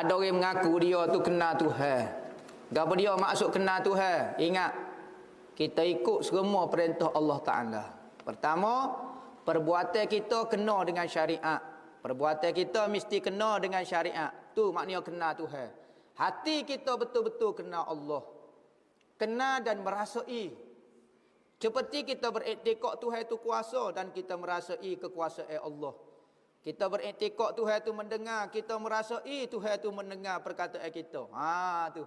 Ada orang mengaku dia tu kenal Tuhan. Gapo dia maksud kenal Tuhan? Ingat, kita ikut semua perintah Allah Ta'ala. Pertama, perbuatan kita kena dengan syariat. Perbuatan kita mesti kena dengan syariat. Tu maknanya kenal Tuhan. Hati kita betul-betul kenal Allah. Kenal dan merasai. Seperti kita beriktikad Tuhan itu kuasa dan kita merasai kekuasaan Allah. Kita beriktikad Tuhan itu mendengar, kita merasai Tuhan itu mendengar perkataan kita. Tu.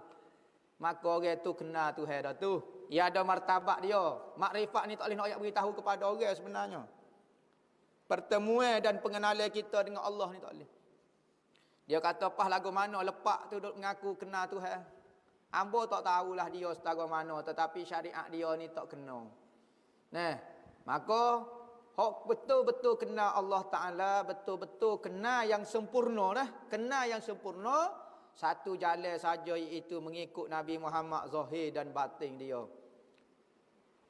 Maka orang tu kenal Tuhan dah tu. Ia ada martabat dia. Makrifat ni tak boleh nak beritahu kepada orang sebenarnya. Pertemuan dan pengenalan kita dengan Allah ni tak boleh. Dia kata pas lagu mana lepak tu duk mengaku kenal Tuhan. Hamba tak tahulah dia setara mana, tetapi syariat dia ni tak kena. Nah, maka hak betul-betul kenal Allah Ta'ala, betul-betul kenal yang sempurna dah. Kenal yang sempurna, satu jalan saja, iaitu mengikut Nabi Muhammad zahir dan batin dia.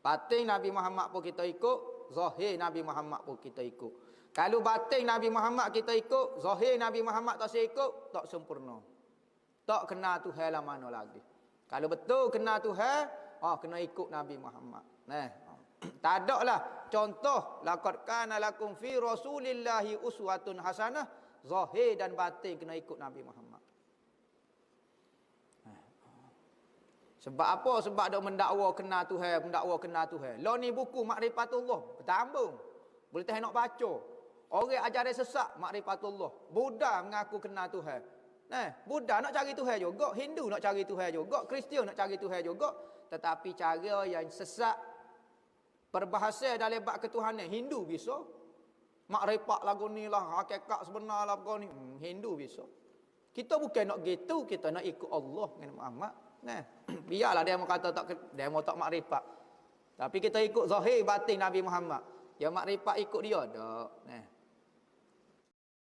Batin Nabi Muhammad pun kita ikut, zahir Nabi Muhammad pun kita ikut. Kalau batin Nabi Muhammad kita ikut, zahir Nabi Muhammad tak ikut, tak sempurna. Tak kenal Tuhan lah mana lagi. Kalau betul kenal Tuhan, kena ikut Nabi Muhammad. Tak ada lah contoh laqad kana lakum fi rasulillahi uswatun hasanah, zahir dan batin kena ikut Nabi Muhammad. Sebab apa? Sebab dok mendakwa kenal Tuhan, mendakwa kenal Tuhan. Lo ni buku Makrifatullah, bertambung. Boleh tahan nak baca. Orang ajaran sesat Makrifatullah. Buddha mengaku kenal Tuhan. Buddha nak cari Tuhan juga, Hindu nak cari Tuhan juga, Kristian nak cari Tuhan juga, tetapi cara yang sesat. Perbahasa dalam bab ketuhanan Hindu bisa. Makrifat lagu ni lah, hakikat sebenar lah kau ni. Hindu bisa. Kita bukan nak gitu, kita nak ikut Allah dengan Muhammad. Biarlah dia mau kata dia mau tak makrifat. Tapi kita ikut zahir batin Nabi Muhammad. Yang makrifat ikut dia dak.